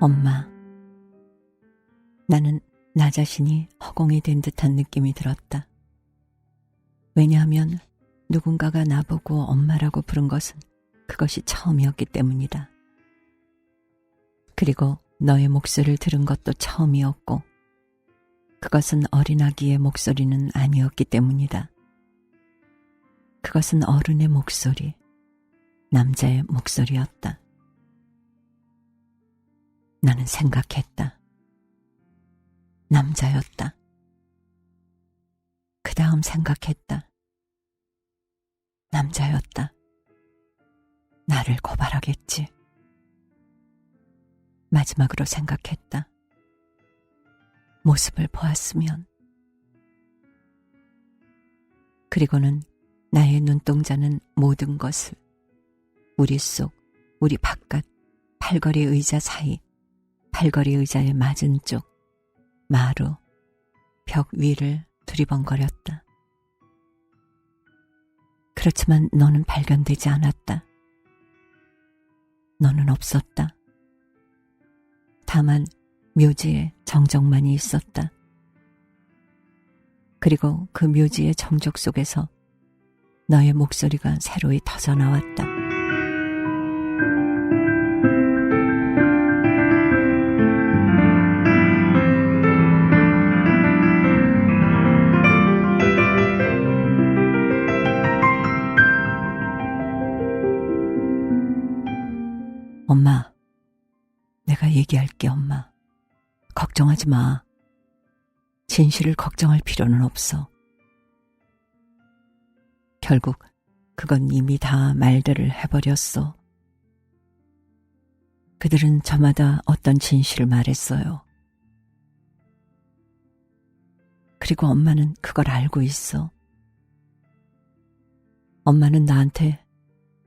엄마, 나는 나 자신이 허공이 된 듯한 느낌이 들었다. 왜냐하면 누군가가 나보고 엄마라고 부른 것은 그것이 처음이었기 때문이다. 그리고 너의 목소리를 들은 것도 처음이었고 그것은 어린아기의 목소리는 아니었기 때문이다. 그것은 어른의 목소리, 남자의 목소리였다. 나는 생각했다. 남자였다. 그 다음 생각했다. 남자였다. 나를 고발하겠지. 마지막으로 생각했다. 모습을 보았으면. 그리고는 나의 눈동자는 모든 것을 우리 속, 우리 바깥, 팔걸이 의자 사이, 팔걸이 의자의 맞은 쪽, 마루, 벽 위를 두리번거렸다. 그렇지만 너는 발견되지 않았다. 너는 없었다. 다만 묘지에 정적만이 있었다. 그리고 그 묘지의 정적 속에서 너의 목소리가 새로이 터져나왔다. 엄마, 내가 얘기할게, 엄마. 걱정하지 마. 진실을 걱정할 필요는 없어. 결국 그건 이미 다 말들을 해버렸어. 그들은 저마다 어떤 진실을 말했어요. 그리고 엄마는 그걸 알고 있어. 엄마는 나한테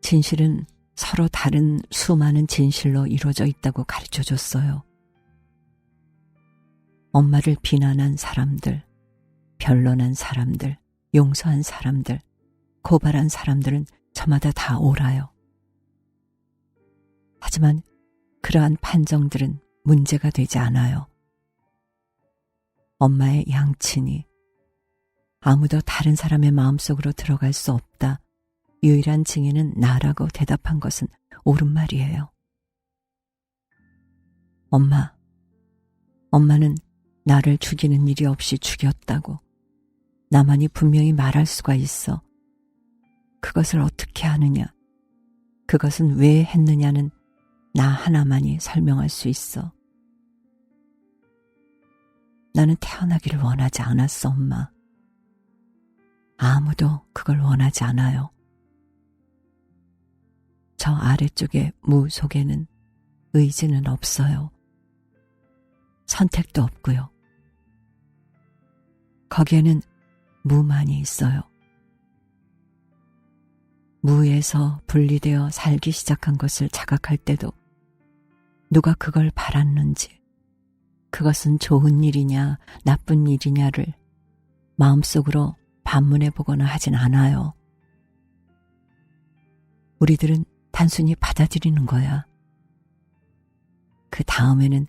진실은 서로 다른 수많은 진실로 이루어져 있다고 가르쳐줬어요. 엄마를 비난한 사람들, 변론한 사람들, 용서한 사람들, 고발한 사람들은 저마다 다 옳아요. 하지만 그러한 판정들은 문제가 되지 않아요. 엄마의 양친이 아무도 다른 사람의 마음속으로 들어갈 수 없다. 유일한 증인은 나라고 대답한 것은 옳은 말이에요. 엄마는 나를 죽이는 일이 없이 죽였다고 나만이 분명히 말할 수가 있어. 그것을 어떻게 하느냐, 그것은 왜 했느냐는 나 하나만이 설명할 수 있어. 나는 태어나기를 원하지 않았어, 엄마. 아무도 그걸 원하지 않아요. 저 아래쪽의 무 속에는 의지는 없어요. 선택도 없고요. 거기에는 무만이 있어요. 무에서 분리되어 살기 시작한 것을 자각할 때도 누가 그걸 바랐는지, 그것은 좋은 일이냐 나쁜 일이냐를 마음속으로 반문해 보거나 하진 않아요. 우리들은 단순히 받아들이는 거야. 그 다음에는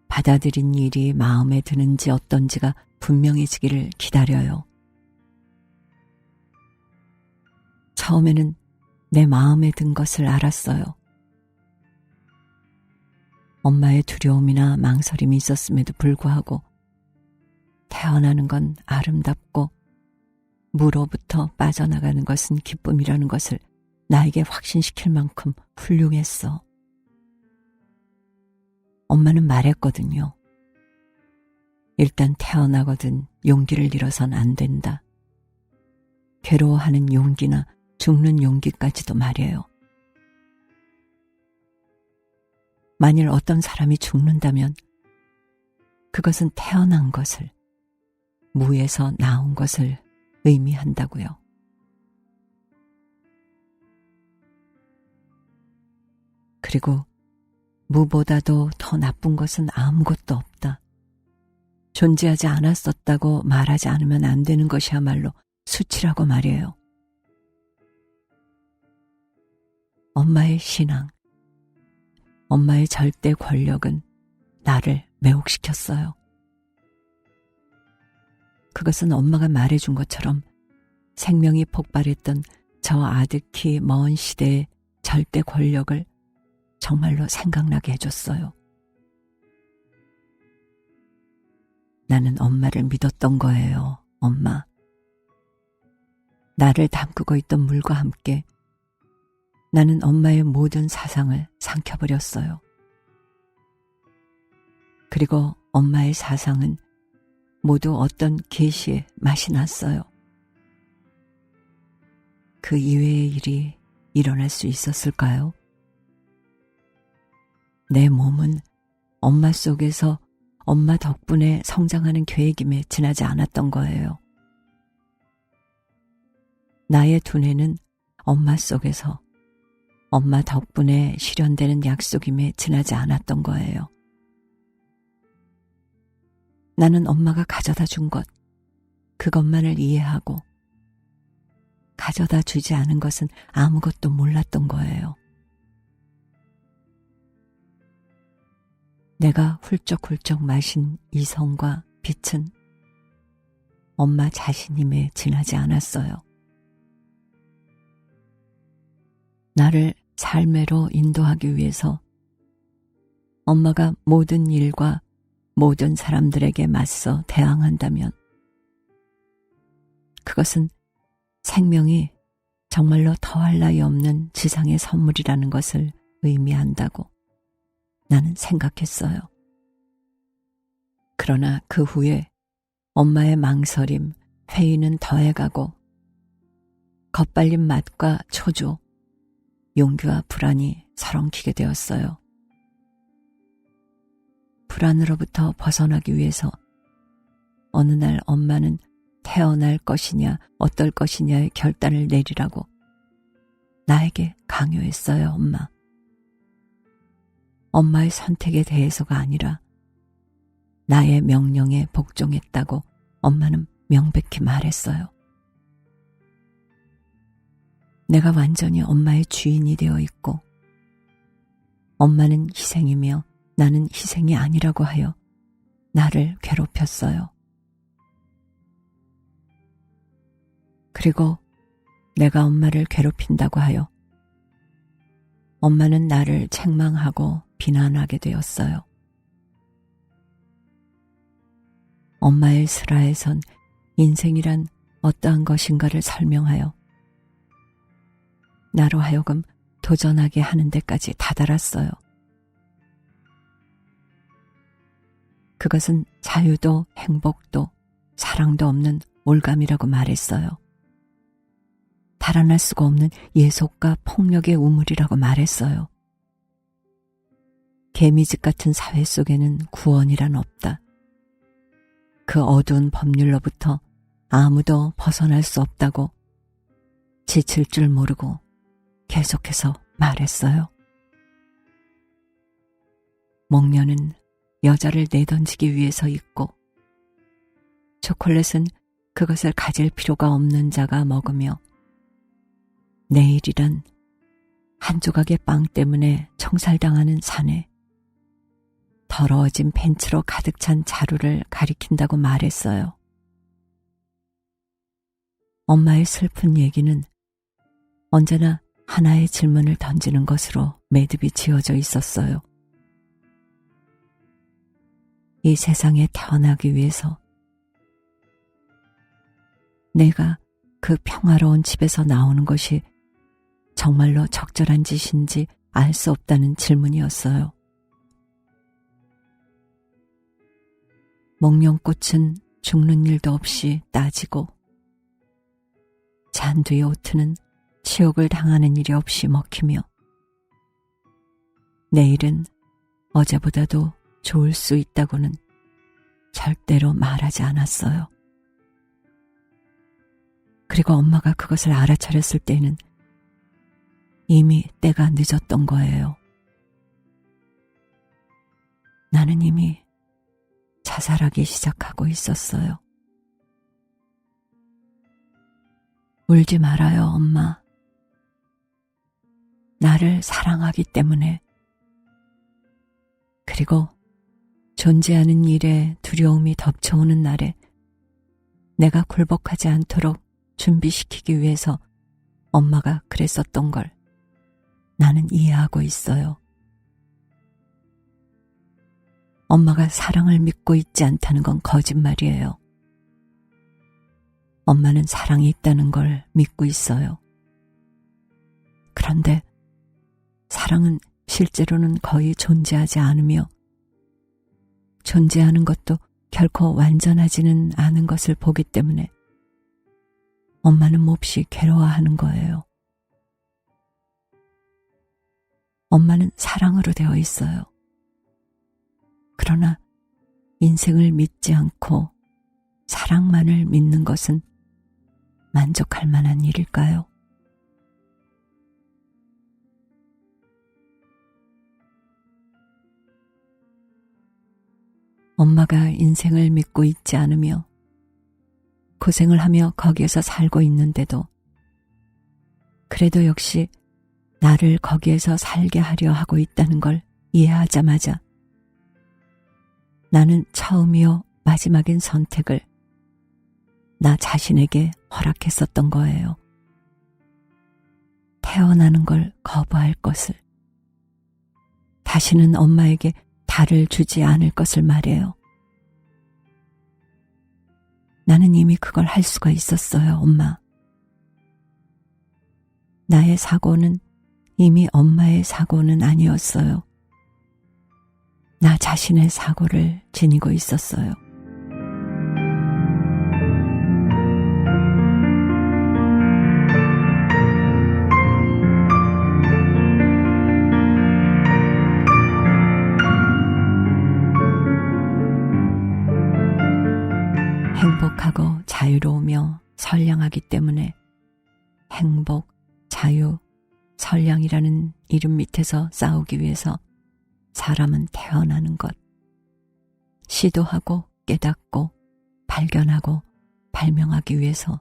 받아들인 일이 마음에 드는지 어떤지가 분명해지기를 기다려요. 처음에는 내 마음에 든 것을 알았어요. 엄마의 두려움이나 망설임이 있었음에도 불구하고 태어나는 건 아름답고 무로부터 빠져나가는 것은 기쁨이라는 것을 나에게 확신시킬 만큼 훌륭했어. 엄마는 말했거든요. 일단 태어나거든 용기를 잃어선 안 된다. 괴로워하는 용기나 죽는 용기까지도 말이에요. 만일 어떤 사람이 죽는다면 그것은 태어난 것을, 무에서 나온 것을 의미한다고요. 그리고 무보다도 더 나쁜 것은 아무것도 없다. 존재하지 않았었다고 말하지 않으면 안 되는 것이야말로 수치라고 말이에요. 엄마의 신앙, 엄마의 절대 권력은 나를 매혹시켰어요. 그것은 엄마가 말해준 것처럼 생명이 폭발했던 저 아득히 먼 시대의 절대 권력을 정말로 생각나게 해줬어요. 나는 엄마를 믿었던 거예요, 엄마. 나를 담그고 있던 물과 함께 나는 엄마의 모든 사상을 삼켜버렸어요. 그리고 엄마의 사상은 모두 어떤 계시의 맛이 났어요. 그 이외의 일이 일어날 수 있었을까요? 내 몸은 엄마 속에서 엄마 덕분에 성장하는 계획임에 지나지 않았던 거예요. 나의 두뇌는 엄마 속에서 엄마 덕분에 실현되는 약속임에 지나지 않았던 거예요. 나는 엄마가 가져다 준 것, 그것만을 이해하고 가져다 주지 않은 것은 아무것도 몰랐던 거예요. 내가 훌쩍훌쩍 마신 이성과 빛은 엄마 자신임에 지나지 않았어요. 나를 삶으로 인도하기 위해서 엄마가 모든 일과 모든 사람들에게 맞서 대항한다면 그것은 생명이 정말로 더할 나위 없는 지상의 선물이라는 것을 의미한다고 나는 생각했어요. 그러나 그 후에 엄마의 망설임, 회의는 더해가고 겁발린 맛과 초조, 용기와 불안이 서렁키게 되었어요. 불안으로부터 벗어나기 위해서 어느 날 엄마는 태어날 것이냐 어떨 것이냐의 결단을 내리라고 나에게 강요했어요, 엄마. 엄마의 선택에 대해서가 아니라 나의 명령에 복종했다고 엄마는 명백히 말했어요. 내가 완전히 엄마의 주인이 되어 있고 엄마는 희생이며 나는 희생이 아니라고 하여 나를 괴롭혔어요. 그리고 내가 엄마를 괴롭힌다고 하여 엄마는 나를 책망하고 비난하게 되었어요. 엄마의 슬하에선 인생이란 어떠한 것인가를 설명하여 나로 하여금 도전하게 하는 데까지 다다랐어요. 그것은 자유도 행복도 사랑도 없는 올감이라고 말했어요. 달아날 수가 없는 예속과 폭력의 우물이라고 말했어요. 개미집 같은 사회 속에는 구원이란 없다. 그 어두운 법률로부터 아무도 벗어날 수 없다고 지칠 줄 모르고 계속해서 말했어요. 목련은 여자를 내던지기 위해서 있고 초콜릿은 그것을 가질 필요가 없는 자가 먹으며 내일이란 한 조각의 빵 때문에 청살당하는 사내, 더러워진 벤츠로 가득 찬 자루를 가리킨다고 말했어요. 엄마의 슬픈 얘기는 언제나 하나의 질문을 던지는 것으로 매듭이 지어져 있었어요. 이 세상에 태어나기 위해서 내가 그 평화로운 집에서 나오는 것이 정말로 적절한 짓인지 알 수 없다는 질문이었어요. 목련꽃은 죽는 일도 없이 따지고 잔두의 오트는 치욕을 당하는 일이 없이 먹히며 내일은 어제보다도 좋을 수 있다고는 절대로 말하지 않았어요. 그리고 엄마가 그것을 알아차렸을 때는 이미 때가 늦었던 거예요. 나는 이미 자살하기 시작하고 있었어요. 울지 말아요, 엄마. 나를 사랑하기 때문에, 그리고 존재하는 일에 두려움이 덮쳐오는 날에 내가 굴복하지 않도록 준비시키기 위해서 엄마가 그랬었던 걸 나는 이해하고 있어요. 엄마가 사랑을 믿고 있지 않다는 건 거짓말이에요. 엄마는 사랑이 있다는 걸 믿고 있어요. 그런데 사랑은 실제로는 거의 존재하지 않으며 존재하는 것도 결코 완전하지는 않은 것을 보기 때문에 엄마는 몹시 괴로워하는 거예요. 엄마는 사랑으로 되어 있어요. 그러나 인생을 믿지 않고 사랑만을 믿는 것은 만족할 만한 일일까요? 엄마가 인생을 믿고 있지 않으며 고생을 하며 거기에서 살고 있는데도 그래도 역시 나를 거기에서 살게 하려 하고 있다는 걸 이해하자마자 나는 처음이요 마지막인 선택을 나 자신에게 허락했었던 거예요. 태어나는 걸 거부할 것을, 다시는 엄마에게 달을 주지 않을 것을 말해요. 나는 이미 그걸 할 수가 있었어요, 엄마. 나의 사고는 이미 엄마의 사고는 아니었어요. 나 자신의 사고를 지니고 있었어요. 행복하고 자유로우며 선량하기 때문에 행복, 자유, 선량이라는 이름 밑에서 싸우기 위해서 사람은 태어나는 것, 시도하고 깨닫고 발견하고 발명하기 위해서,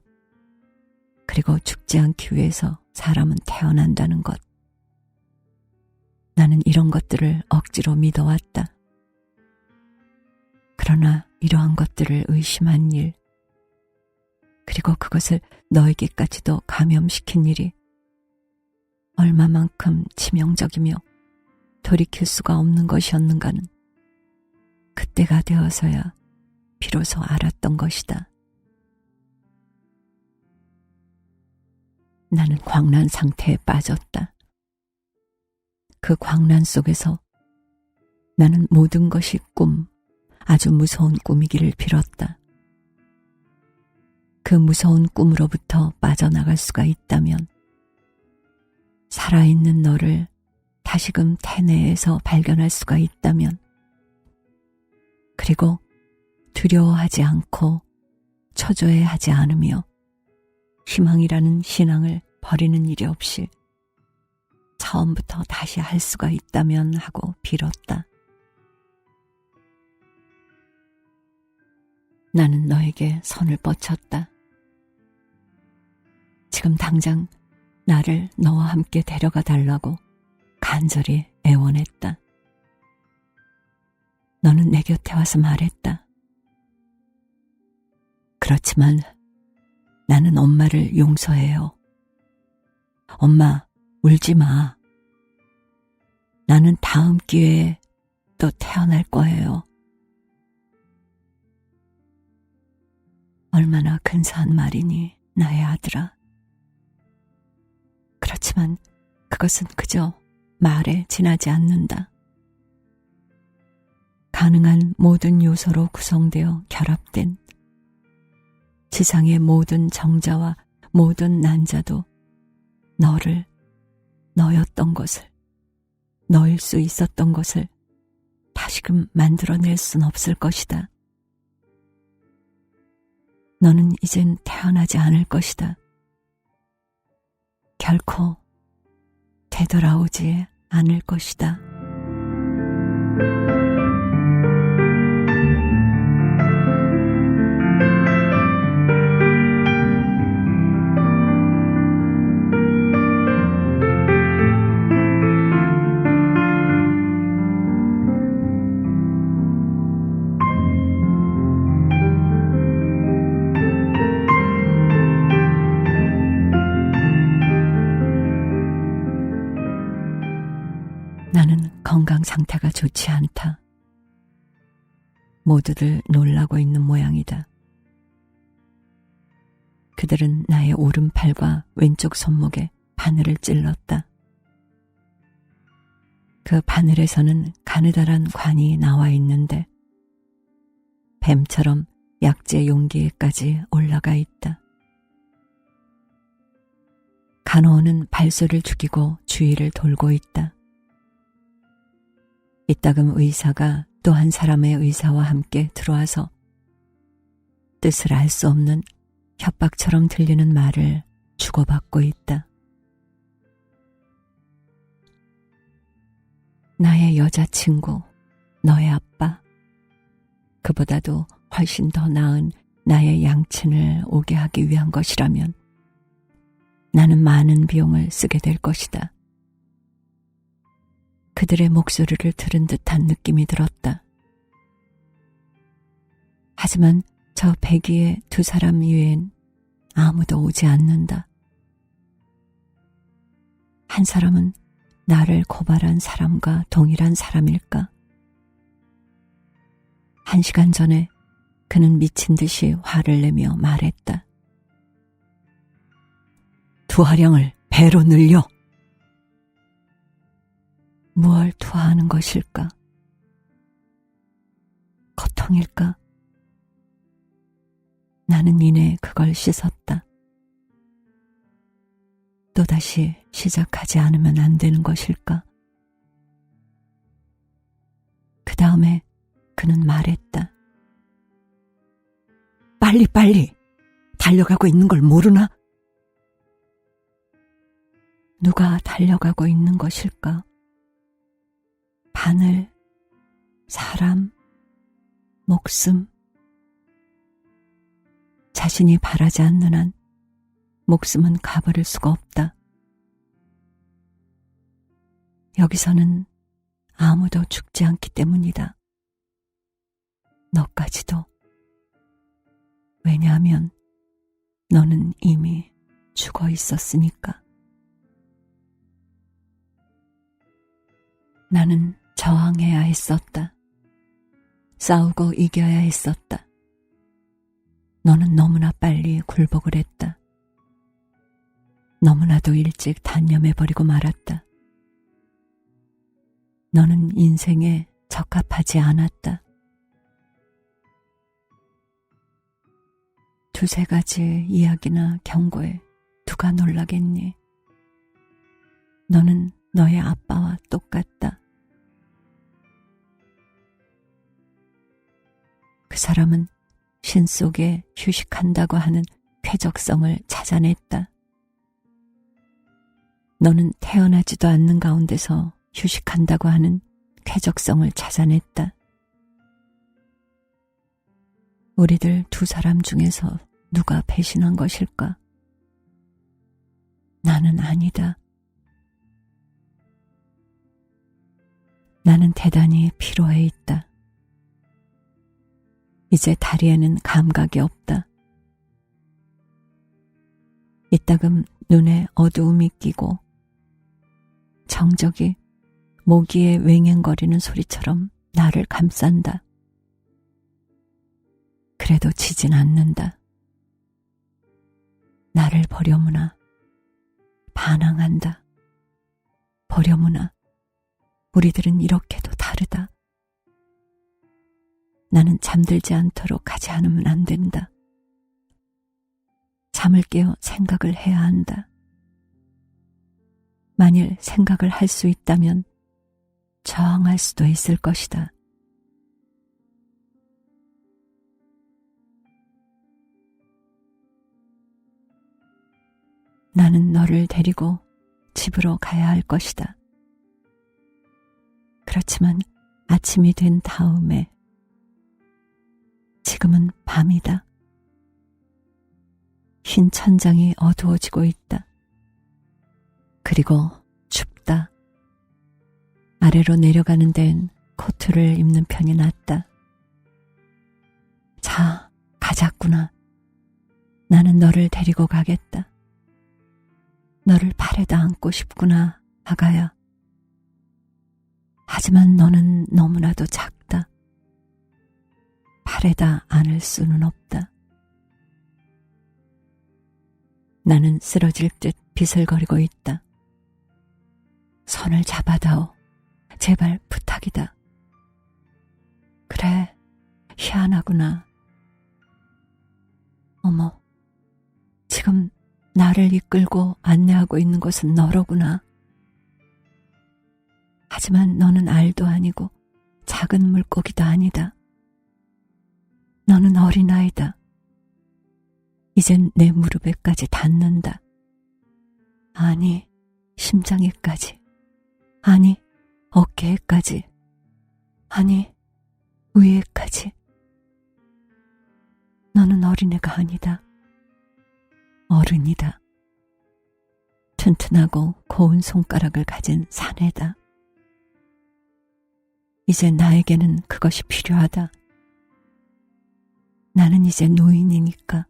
그리고 죽지 않기 위해서 사람은 태어난다는 것. 나는 이런 것들을 억지로 믿어왔다. 그러나 이러한 것들을 의심한 일, 그리고 그것을 너에게까지도 감염시킨 일이 얼마만큼 치명적이며 돌이킬 수가 없는 것이었는가는 그때가 되어서야 비로소 알았던 것이다. 나는 광란 상태에 빠졌다. 그 광란 속에서 나는 모든 것이 꿈, 아주 무서운 꿈이기를 빌었다. 그 무서운 꿈으로부터 빠져나갈 수가 있다면 살아있는 너를 다시금 태내에서 발견할 수가 있다면, 그리고 두려워하지 않고 초조해하지 않으며 희망이라는 신앙을 버리는 일이 없이 처음부터 다시 할 수가 있다면 하고 빌었다. 나는 너에게 손을 뻗쳤다. 지금 당장 나를 너와 함께 데려가 달라고 간절히 애원했다. 너는 내 곁에 와서 말했다. 그렇지만 나는 엄마를 용서해요. 엄마, 울지 마. 나는 다음 기회에 또 태어날 거예요. 얼마나 근사한 말이니, 나의 아들아. 그렇지만 그것은 그저 말에 지나지 않는다. 가능한 모든 요소로 구성되어 결합된 지상의 모든 정자와 모든 난자도 너를, 너였던 것을, 너일 수 있었던 것을 다시금 만들어낼 순 없을 것이다. 너는 이젠 태어나지 않을 것이다. 결코 되돌아오지 않을 것이다. 건강 상태가 좋지 않다. 모두들 놀라고 있는 모양이다. 그들은 나의 오른팔과 왼쪽 손목에 바늘을 찔렀다. 그 바늘에서는 가느다란 관이 나와 있는데 뱀처럼 약재 용기에까지 올라가 있다. 간호원은 발소를 죽이고 주위를 돌고 있다. 이따금 의사가 또 한 사람의 의사와 함께 들어와서 뜻을 알 수 없는 협박처럼 들리는 말을 주고받고 있다. 나의 여자친구, 너의 아빠, 그보다도 훨씬 더 나은 나의 양친을 오게 하기 위한 것이라면 나는 많은 비용을 쓰게 될 것이다. 그들의 목소리를 들은 듯한 느낌이 들었다. 하지만 저 배기의 두 사람 이외엔 아무도 오지 않는다. 한 사람은 나를 고발한 사람과 동일한 사람일까? 1시간 전에 그는 미친 듯이 화를 내며 말했다. 투하량을 배로 늘려. 무얼 투하하는 것일까? 고통일까? 나는 이내 그걸 씻었다. 또다시 시작하지 않으면 안 되는 것일까? 그 다음에 그는 말했다. 빨리 달려가고 있는 걸 모르나? 누가 달려가고 있는 것일까? 바늘, 사람, 목숨. 자신이 바라지 않는 한 목숨은 가버릴 수가 없다. 여기서는 아무도 죽지 않기 때문이다. 너까지도. 왜냐하면 너는 이미 죽어 있었으니까. 나는 저항해야 했었다. 싸우고 이겨야 했었다. 너는 너무나 빨리 굴복을 했다. 너무나도 일찍 단념해버리고 말았다. 너는 인생에 적합하지 않았다. 두세 가지 이야기나 경고에 누가 놀라겠니? 너는 너의 아빠와 똑같다. 그 사람은 신 속에 휴식한다고 하는 쾌적성을 찾아냈다. 너는 태어나지도 않는 가운데서 휴식한다고 하는 쾌적성을 찾아냈다. 우리들 두 사람 중에서 누가 배신한 것일까? 나는 아니다. 나는 대단히 피로해 있다. 이제 다리에는 감각이 없다. 이따금 눈에 어두움이 끼고 정적이 모기의 웽웽거리는 소리처럼 나를 감싼다. 그래도 지진 않는다. 나를 버려무나 반항한다. 버려무나 우리들은 이렇게도 다르다. 나는 잠들지 않도록 하지 않으면 안 된다. 잠을 깨어 생각을 해야 한다. 만일 생각을 할 수 있다면 저항할 수도 있을 것이다. 나는 너를 데리고 집으로 가야 할 것이다. 그렇지만 아침이 된 다음에 지금은 밤이다. 흰 천장이 어두워지고 있다. 그리고 춥다. 아래로 내려가는 데엔 코트를 입는 편이 낫다. 자, 가자꾸나. 나는 너를 데리고 가겠다. 너를 팔에다 안고 싶구나, 아가야. 하지만 너는 너무나도 작다. 팔에다 안을 수는 없다. 나는 쓰러질 듯 비슬거리고 있다. 손을 잡아다오. 제발 부탁이다. 그래, 희한하구나. 어머, 지금 나를 이끌고 안내하고 있는 곳은 너로구나. 하지만 너는 알도 아니고 작은 물고기도 아니다. 너는 어린아이다. 이젠 내 무릎에까지 닿는다. 아니, 심장에까지. 아니, 어깨에까지. 아니, 위에까지. 너는 어린애가 아니다. 어른이다. 튼튼하고 고운 손가락을 가진 사내다. 이제 나에게는 그것이 필요하다. 나는 이제 노인이니까.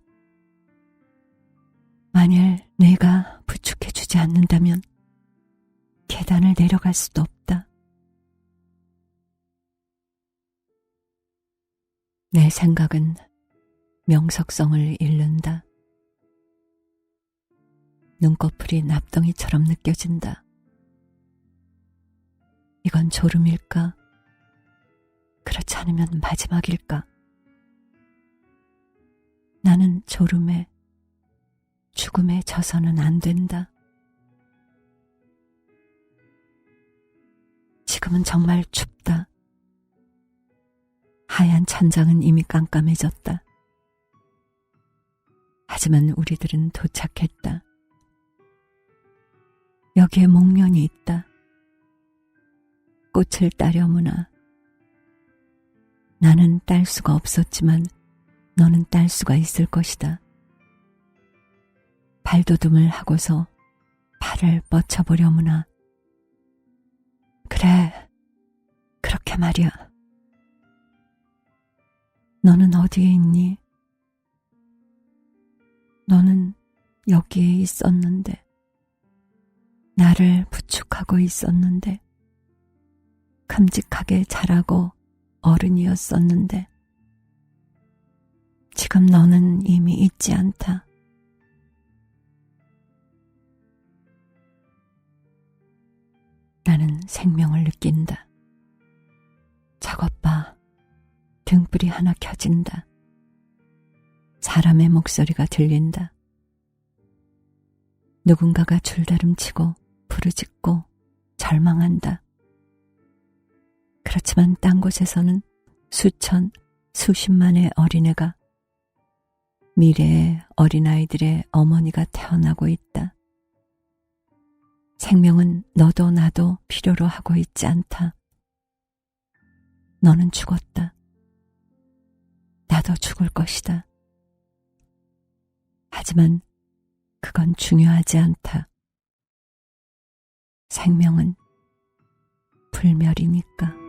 만일 내가 부축해주지 않는다면 계단을 내려갈 수도 없다. 내 생각은 명석성을 잃는다. 눈꺼풀이 납덩이처럼 느껴진다. 이건 졸음일까? 그렇지 않으면 마지막일까? 나는 졸음에, 죽음에 져서는 안 된다. 지금은 정말 춥다. 하얀 천장은 이미 깜깜해졌다. 하지만 우리들은 도착했다. 여기에 목련이 있다. 꽃을 따려무나. 나는 딸 수가 없었지만 너는 딸 수가 있을 것이다. 발돋움을 하고서 팔을 뻗쳐보려무나. 그래, 그렇게 말이야. 너는 어디에 있니? 너는 여기에 있었는데, 나를 부축하고 있었는데, 큼직하게 자라고 어른이었었는데, 지금 너는 이미 있지 않다. 나는 생명을 느낀다. 저것 봐. 등불이 하나 켜진다. 사람의 목소리가 들린다. 누군가가 줄다름치고 부르짖고 절망한다. 그렇지만 딴 곳에서는 수천, 수십만의 어린애가 미래의 어린아이들의 어머니가 태어나고 있다. 생명은 너도 나도 필요로 하고 있지 않다. 너는 죽었다. 나도 죽을 것이다. 하지만 그건 중요하지 않다. 생명은 불멸이니까.